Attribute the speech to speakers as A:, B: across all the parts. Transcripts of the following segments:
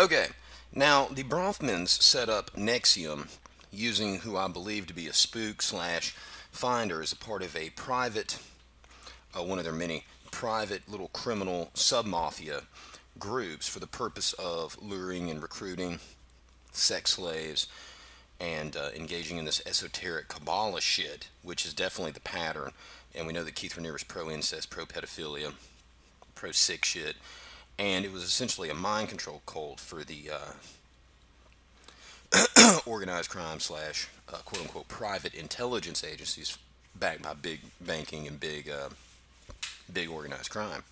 A: Okay, now the Bronfmans set up NXIVM using who I believe to be a spook slash finder as a part of a private, one of their many private little criminal sub mafia groups for the purpose of luring and recruiting sex slaves and engaging in this esoteric Kabbalah shit, which is definitely the pattern. And we know that Keith Raniere was pro incest, pro pedophilia, pro sick shit, and it was essentially a mind control cult for the organized crime slash quote unquote private intelligence agencies backed by big banking and big organized crime.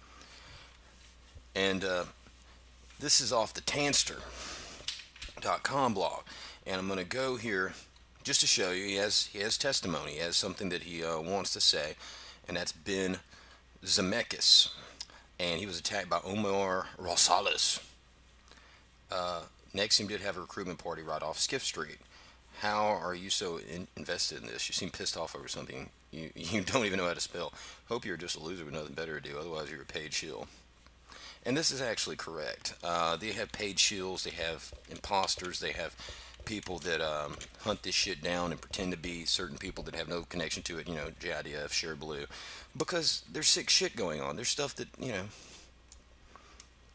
A: And this is off the Tanster.com blog, and I'm going to go here just to show you he has testimony, he has something that he wants to say, and that's Ben Zemeckis, and he was attacked by Omar Rosales. NXIVM did have a recruitment party right off Skiff Street. How are you so invested in this? You seem pissed off over something you don't even know how to spell. Hope you're just a loser with nothing better to do, otherwise you're a paid shill. And this is actually correct. They have paid shills, they have imposters, they have people that hunt this shit down and pretend to be certain people that have no connection to it, JIDF, Share Blue, because there's sick shit going on. There's stuff that,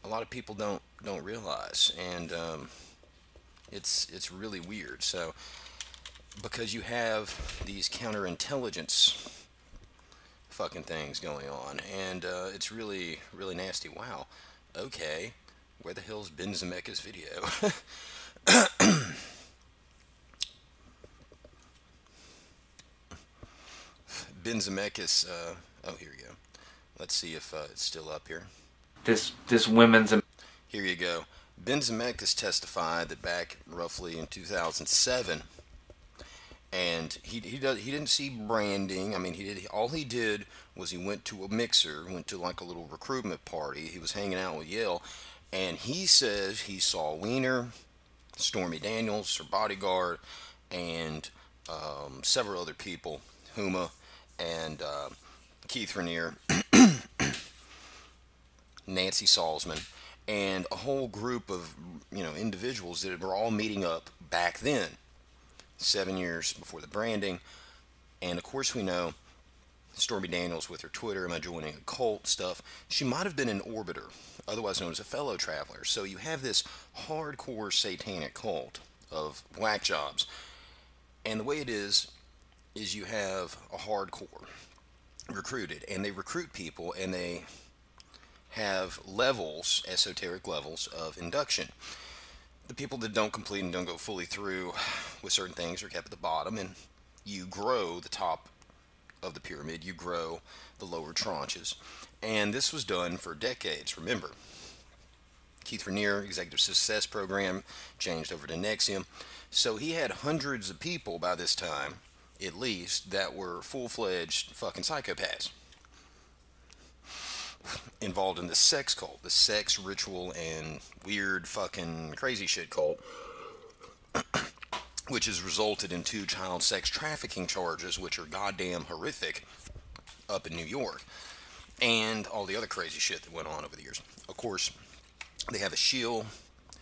A: a lot of people don't realize, and it's really weird. So, because you have these counterintelligence fucking things going on, and it's really really nasty. Wow. Okay, where the hell's Ben Zemeckis' video? Ben Zemeckis. Oh, here we go. Let's see if it's still up here.
B: This women's.
A: Here you go. Ben Zemeckis testified that back roughly in 2007, and he didn't see branding. I mean, all he did was he went to a mixer, went to like a little recruitment party. He was hanging out with Yale, and he says he saw Wiener, Stormy Daniels, her bodyguard, and several other people, Huma, and Keith Raniere, Nancy Salzman, and a whole group of individuals that were all meeting up back then, 7 years before the branding. And of course we know Stormy Daniels with her Twitter, am I joining a cult stuff. She might have been an orbiter, otherwise known as a fellow traveler. So you have this hardcore satanic cult of whack jobs, and the way it is you have a hardcore recruited, and they recruit people, and they have levels, esoteric levels of induction. The people that don't complete and don't go fully through with certain things are kept at the bottom, and you grow the top of the pyramid, you grow the lower tranches. And this was done for decades. Remember, Keith Raniere, Executive Success Program, changed over to NXIVM. So he had hundreds of people by this time, at least, that were full-fledged fucking psychopaths involved in the sex cult, the sex ritual and weird fucking crazy shit cult, which has resulted in 2 child sex trafficking charges, which are goddamn horrific, up in New York, and all the other crazy shit that went on over the years. Of course, they have a shield,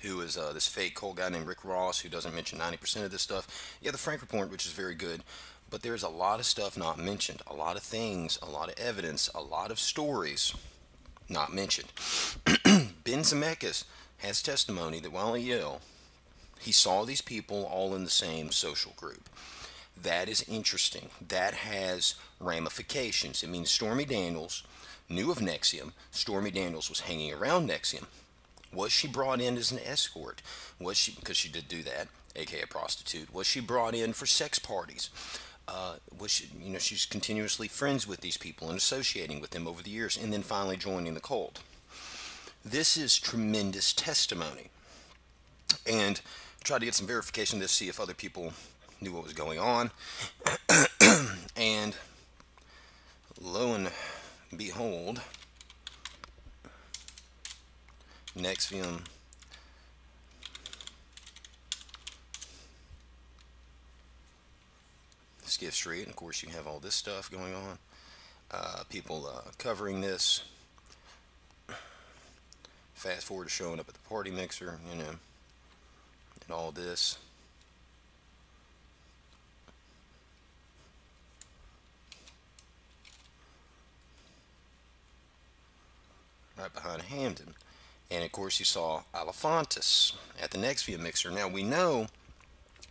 A: who is this fake cult guy named Rick Ross, who doesn't mention 90% of this stuff. Yeah, the Frank Report, which is very good, but there's a lot of stuff not mentioned, a lot of things, a lot of evidence, a lot of stories not mentioned. Ben Zemeckis has testimony that while at Yale, he saw these people all in the same social group. That is interesting. That has ramifications. It means Stormy Daniels knew of NXIVM. Stormy Daniels was hanging around NXIVM. Was she brought in as an escort? Was she, because she did do that, aka a prostitute? Was she brought in for sex parties? Was she, she's continuously friends with these people and associating with them over the years, and then finally joining the cult. This is tremendous testimony, and try to get some verification to see if other people knew what was going on. And lo and behold, NXIVM Skiff Street, and of course you have all this stuff going on. People covering this, Fast forward to showing up at the party mixer, you know, and all this. Right behind Hamden. And of course, you saw Alefantis at the NXIVM mixer. Now we know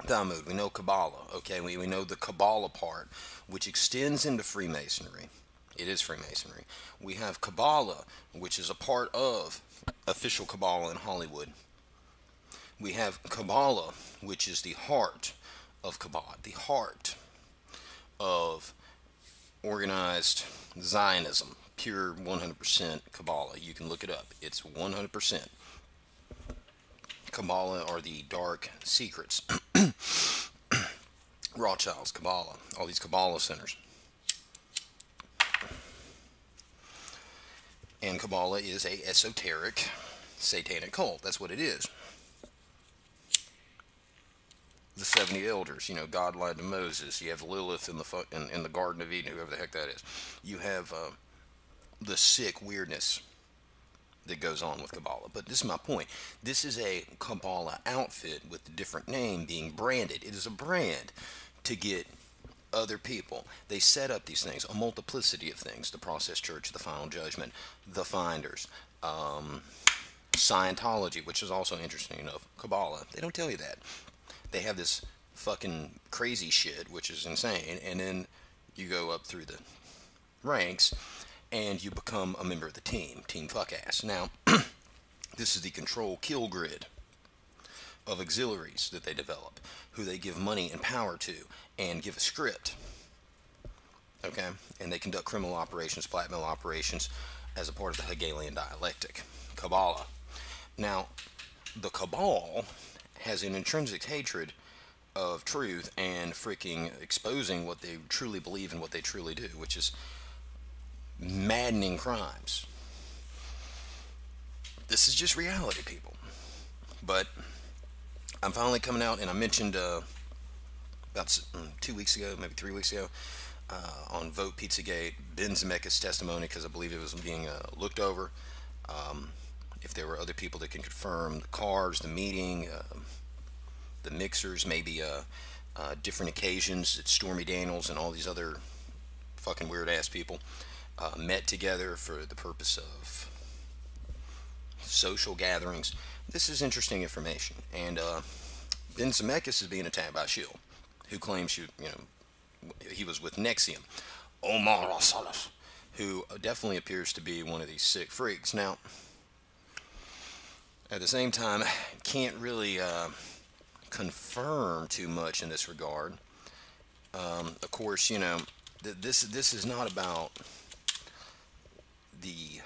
A: Talmud, we know Kabbalah, okay? We know the Kabbalah part, which extends into Freemasonry. It is Freemasonry. We have Kabbalah, which is a part of official Kabbalah in Hollywood. We have Kabbalah, which is the heart of Kabbalah, the heart of organized Zionism, pure 100% Kabbalah. You can look it up. It's 100%. Kabbalah are the dark secrets. Rothschild's Kabbalah, all these Kabbalah centers. And Kabbalah is a esoteric satanic cult. That's what it is. The 70 elders, you know, God lied to Moses. You have Lilith in the Garden of Eden, whoever the heck that is. You have the sick weirdness that goes on with Kabbalah. But this is my point. This is a Kabbalah outfit with a different name being branded. It is a brand to get other people. They set up these things, a multiplicity of things. The Process Church, the Final Judgment, the Finders, Scientology, which is also interesting enough, Kabbalah. They don't tell you that. They have this fucking crazy shit, which is insane, and then you go up through the ranks and you become a member of the team fuck-ass. Now, this is the control kill grid of auxiliaries that they develop, who they give money and power to, and give a script. Okay? And they conduct criminal operations, blackmail operations, as a part of the Hegelian dialectic, Kabbalah. Now, the Cabal has an intrinsic hatred of truth and freaking exposing what they truly believe and what they truly do, which is maddening crimes. This is just reality, people. But I'm finally coming out, and I mentioned about 2 weeks ago, maybe 3 weeks ago, on Vote Pizzagate, Ben Zemeckis' testimony, because I believe it was being looked over. If there were other people that can confirm the cars, the meeting, the mixers, maybe different occasions that Stormy Daniels and all these other fucking weird ass people met together for the purpose of social gatherings. This is interesting information. And Ben Zemeckis is being attacked by Shield, who claims he was with NXIVM. Omar Rosales, who definitely appears to be one of these sick freaks. Now, at the same time, can't really confirm too much in this regard. Of course, you know, this is not about the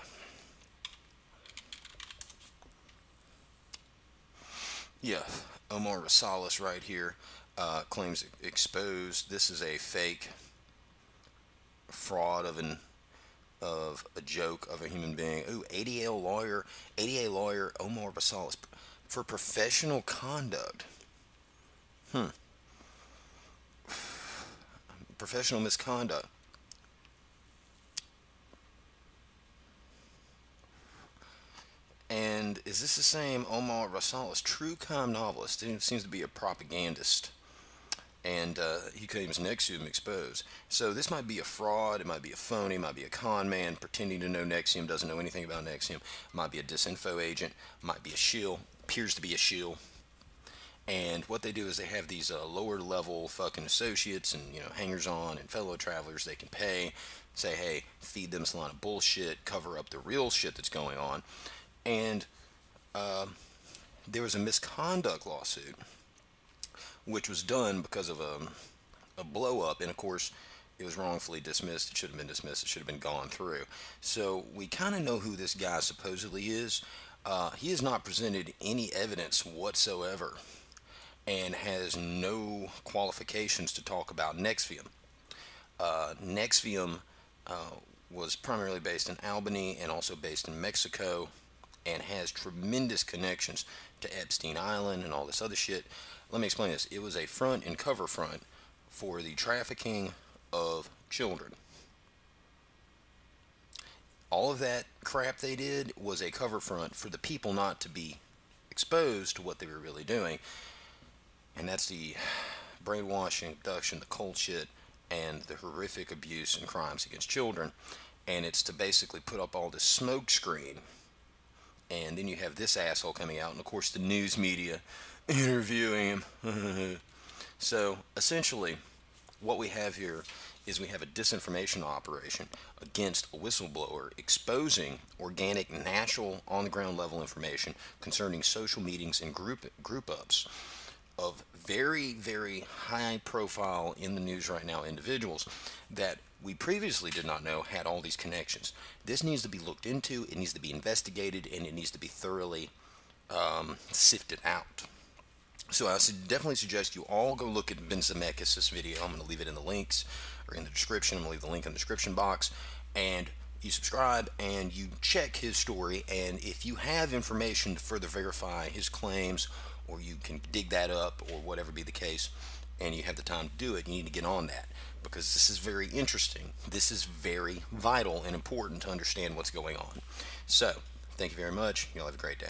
A: Omar Rosales right here claims exposed. This is a fake fraud of a joke of a human being. Ooh, ADA lawyer Omar Rosales for professional conduct. Professional misconduct. And is this the same Omar Rosales, true crime novelist? He seems to be a propagandist. And he claims NXIVM exposed. So this might be a fraud, it might be a phony, it might be a con man pretending to know NXIVM, doesn't know anything about NXIVM, might be a disinfo agent, might be a shill, appears to be a shill. And what they do is they have these lower level fucking associates and, you know, hangers on and fellow travelers they can pay, say, hey, feed them some line of bullshit, cover up the real shit that's going on. And there was a misconduct lawsuit, which was done because of a blow up, and of course it was wrongfully dismissed. It should have been dismissed. It should have been gone through. So we kind of know who this guy supposedly is. He has not presented any evidence whatsoever and has no qualifications to talk about NXIVM. NXIVM was primarily based in Albany and also based in Mexico, and has tremendous connections to Epstein Island and all this other shit. Let me explain this. It was a front and cover front for the trafficking of children. All of that crap they did was a cover front for the people not to be exposed to what they were really doing. And that's the brainwashing, abduction, the cold shit, and the horrific abuse and crimes against children. And it's to basically put up all this smoke screen. And then you have this asshole coming out, and of course the news media interviewing him. So essentially, what we have here is we have a disinformation operation against a whistleblower exposing organic, natural, on-the-ground level information concerning social meetings and group ups of very, very high profile in the news right now individuals that we previously did not know had all these connections. This needs to be looked into, it needs to be investigated, and it needs to be thoroughly sifted out. So I definitely suggest you all go look at Ben Zemeckis' video. I'm going to leave it in the links or in the description. I'm going to leave the link in the description box. And you subscribe and you check his story. And if you have information to further verify his claims, or you can dig that up, or whatever be the case, and you have the time to do it, you need to get on that, because this is very interesting. This is very vital and important to understand what's going on. So, thank you very much. Y'all have a great day.